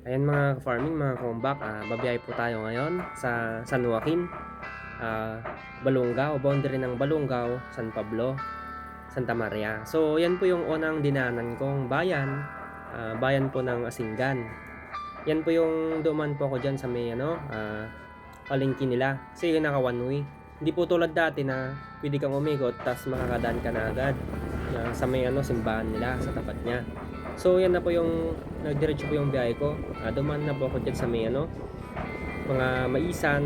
Ayan mga farming, mga kumbak, babiyahe po tayo ngayon sa San Joaquin, Balongaw, boundary ng Balongaw, San Pablo, Santa Maria. So yan po yung unang dinanan kong bayan, bayan po ng Asingan. Yan po yung duman po ako dyan sa may palengke nila, kasi naka one way. Hindi po tulad dati na pwede kang umigot tapos makakadaan ka na agad sa may simbahan nila sa tapat niya. So yan na po yung nagdiretso po yung biyahe ko. Duman na po ako dyan sa may mga maisan,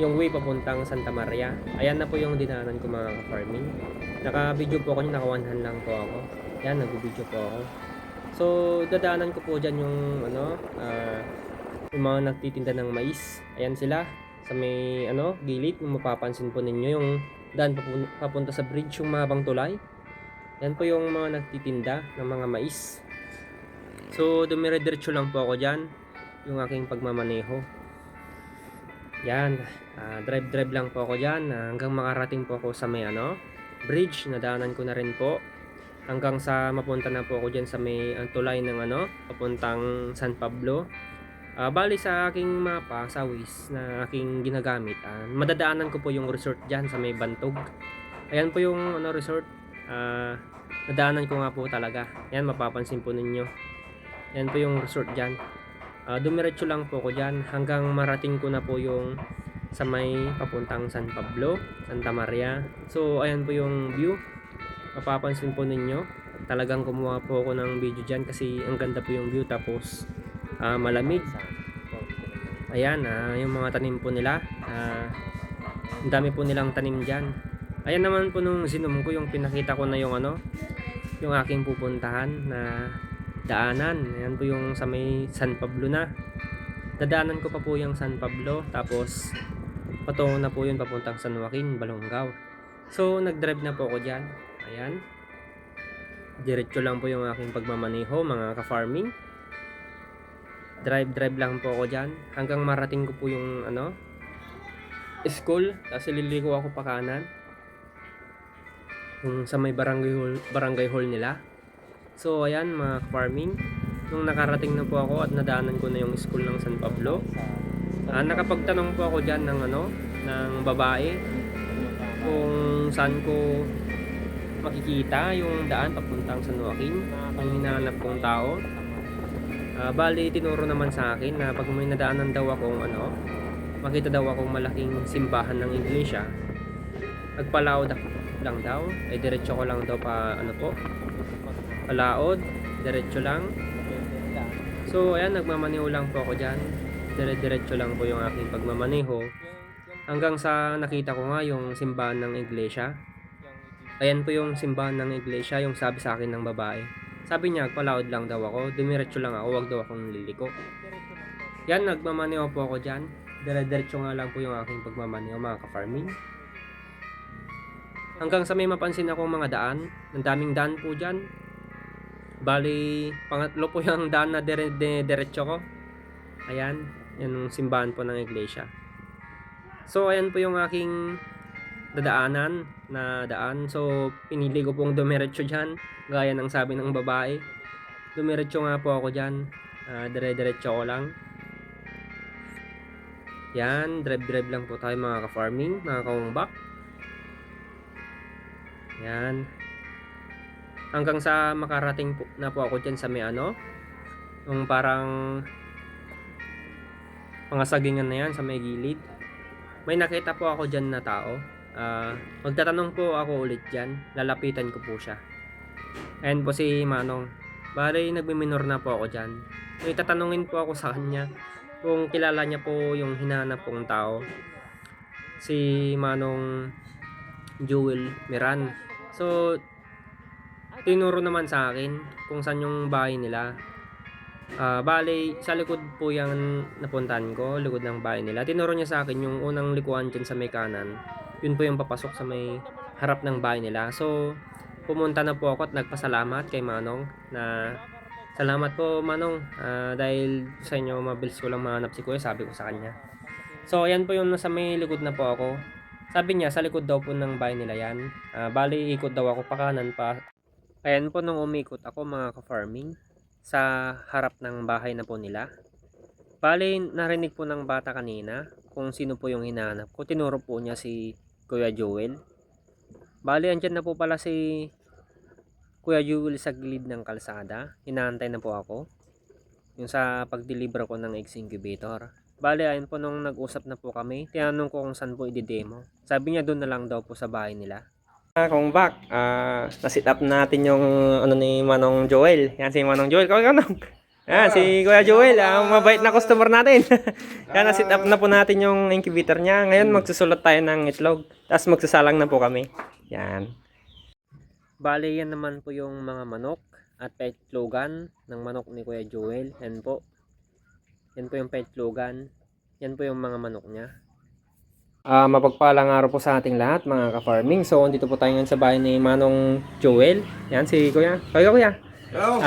yung way papuntang Santa Maria. Ayan na po yung dinanan ko mga ka-farming. Naka-video po ako, naka-one hand lang po ako. Yan, nag-video po ako. So dadaanan ko po dyan yung yung mga nagtitinda ng mais. Ayan sila sa may gilid. Kung mapapansin po ninyo yung daan papunta sa bridge, yung mahabang tulay. Yan po yung mga nagtitinda ng mga mais. So dumire-diretso lang po ako dyan, yung aking pagmamaneho. Yan, drive lang po ako dyan hanggang makarating po ako sa may bridge. Nadaanan ko na rin po hanggang sa mapunta na po ako dyan sa may tulay ng papuntang San Pablo. Bali sa aking mapa sa Waze na aking ginagamit, madadaanan ko po yung resort dyan sa may Bantog. Ayan po yung resort. Nadaanan ko nga po talaga. Yan, mapapansin po ninyo. Yan po yung resort dyan. Dumiretso lang po ako dyan hanggang marating ko na po yung sa may papuntang San Pablo, Santa Maria. So ayan po yung view. Mapapansin po ninyo. Talagang kumuha po ako ng video dyan kasi ang ganda po yung view, tapos malamig. Ayan, yung mga tanim po nila. Ang dami po nilang tanim dyan. Ayan naman po nung sinom ko, yung pinakita ko na yung yung aking pupuntahan na daanan. Ayan po yung sa may San Pablo na. Dadaanan ko pa po yung San Pablo, tapos patungo na po yun papuntang San Joaquin, Balongaw. So nag-drive na po ako dyan. Ayan. Diretso lang po yung aking pagmamaneho mga ka-farming. Drive lang po ako dyan hanggang marating ko po yung school. Tapos liliko ako pa kanan yung sa may barangay hall nila. So ayan mga farming, nung nakarating na po ako at nadaanan ko na yung school ng San Pablo, nakapagtanong po ako dyan ng ng babae kung saan ko makikita yung daan papuntang San Joaquin, ang hinahanap kong tao. Bali tinuro naman sa akin na pag may nadaanan daw akong makita daw akong malaking simbahan ng iglesia, nagpalaod lang daw, diretso ko lang daw palaod, diretso lang. So ayan, nagmamaneho lang po ako dyan. Diretso lang po yung aking pagmamaneho hanggang sa nakita ko nga yung simbahan ng iglesia. Ayan po yung simbahan ng iglesia, yung sabi sa akin ng babae. Sabi niya, palaod lang daw ako, dumiretso lang ako, wag daw akong liliko. Yan, nagmamaneho po ako dyan. Diretso nga lang po yung aking pagmamaneho mga ka-farming. Hanggang sa may mapansin akong mga daan, ang daming daan po dyan. Bali, pangatlo po yung daan na diretso ko. Ayan, yan yung simbahan po ng iglesia. So ayan po yung aking dadaanan na daan. So pinili ko pong dumiretso dyan, gaya ng sabi ng babae. Dumiretso nga po ako dyan, diretso ko lang. Yan, drive lang po tayo mga ka-farming, mga kaumbak. Yan. Hanggang sa makarating po na po ako dyan sa may yung parang mga sagingan na yan sa may gilid. May nakita po ako dyan na tao. Magtatanong po ako ulit dyan. Lalapitan ko po siya. Ayan po si Manong. Bali nagmiminor na po ako dyan. May tatanungin po ako sa kanya kung kilala niya po yung hinahanap kong tao. Si Manong Jewel Miran. So tinuro naman sa akin kung saan yung bahay nila. Bali sa likod po yung napuntahan ko, likod ng bahay nila. Tinuro niya sa akin yung unang likuan dyan sa may kanan. Yun po yung papasok sa may harap ng bahay nila. So pumunta na po ako at nagpasalamat kay Manong na salamat po Manong, dahil sa inyo mabilis ko lang mahanap si Kuya, sabi ko sa kanya. So ayan po yung nasa may likod na po ako. Sabi niya sa likod daw po ng bahay nila yan. Bali ikot daw ako pa kanan pa. Ayan po nung umikot ako mga ka-farming. sa harap ng bahay na po nila. Bale, narinig po ng bata kanina kung sino po yung hinahanap ko. Tinuro po niya si Kuya Joel. Bale, andyan na po pala si Kuya Joel sa gilid ng kalsada. Inaantay na po ako. Yung sa pag-deliver ko ng eggs incubator. Bale, ayun po nung nag-usap na po kami, tinanong ko kung saan po i-demo. Sabi niya doon na lang daw po sa bahay nila. Kung back, na-sit up natin yung ano ni Manong Joel. Yan si Manong Joel. Manong. Yan si Kuya Joel, mabait na customer natin. Yan, na-sit up na po natin yung incubator niya. Ngayon magsusulat tayo ng itlog. Tapos magsasalang na po kami. Yan. Bale, yan naman po yung mga manok at petlogan ng manok ni Kuya Joel. Yan po. Yan po yung petlogan. Yan po yung mga manok niya. Mapagpalang araw po sa ating lahat mga ka-farming. So, dito po tayo ngayon sa bahay ni Manong Joel. Yan si Kuya. Kuya. Hello.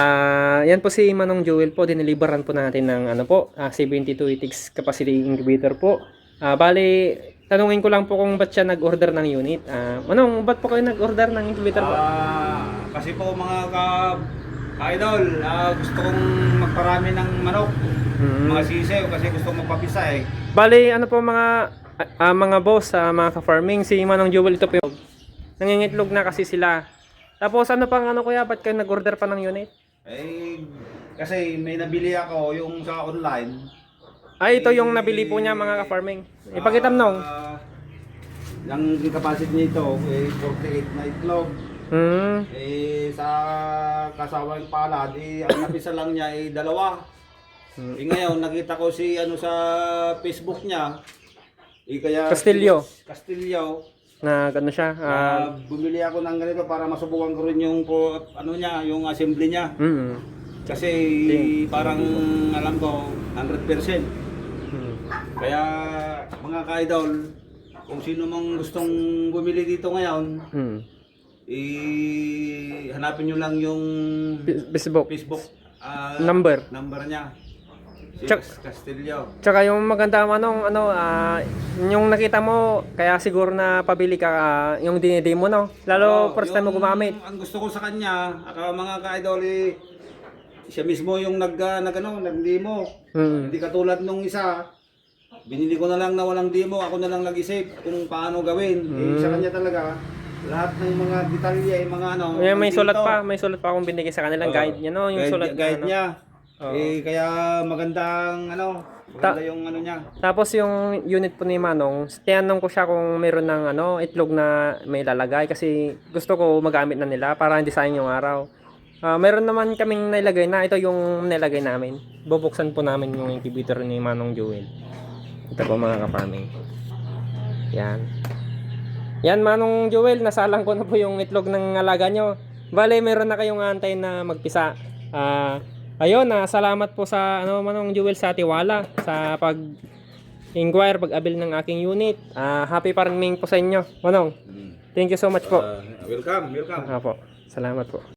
Yan po si Manong Joel po. Dineliveran po natin ng 72 ticks capacity incubator po. Bali, tanungin ko lang po kung ba't siya nag-order ng unit. Manong, ba't po kayo nag-order ng incubator po? Kasi po mga ka-idol, gusto kong magparami ng manok. Mga sisew kasi gusto kong magpapisa eh. Bali, ano po mga boss, mga ka-farming, si Manong Joel ito po yung nangingitlog na kasi sila. Tapos ano pang kuya, ba't kayo nag-order pa ng unit? Eh, kasi may nabili ako yung sa online. Ito yung nabili po niya mga ka-farming. Ipakita mo nung. Yung capacity nito, 48 na itlog. Sa kasawang palad, ang napisa lang niya ay 2. Ngayon, nakita ko si sa Facebook niya. Kaya Castillo. Na gano'n siya. Bumili ako ng ganito para masubukan ko rin yung yung assembly niya. Kasi parang alam ko 100%. Kaya mga ka-idol, kung sino mang gustong bumili dito ngayon, hanapin nyo lang yung Facebook number niya. Castillo. Tsaka yung maganda yung nakita mo, kaya siguro na pabili ka yung dinidemo no. Lalo first time mo gumamit. Ang gusto ko sa kanya, mga ka-idol, siya mismo yung nag-demo. Hindi katulad nung isa. Binili ko na lang na walang demo, ako na lang nag-isip kung paano gawin. Sa kanya talaga, lahat ng mga detalye, May sulat pa akong binigay sa kanilang guide niya no, yung guide niya. Kaya magandang maganda yung niya. Tapos yung unit po ni Manong, tinanong ko siya kung meron ng itlog na may lalagay kasi gusto ko magamit na nila para hindi sayang yung araw. Meron naman kaming nilagay na, ito yung nilagay namin. Bubuksan po namin yung incubator ni Manong Joel. Ito po mga ka-farming. Yan Manong Joel, nasalang ko na po yung itlog ng alaga nyo. Bale, meron na kayong antay na magpisa. Ayun, salamat po sa Manong Joel sa tiwala sa pag-inquire, pag-abil ng aking unit. Happy farming po sa inyo, Manong. Thank you so much po. Welcome. Salamat po.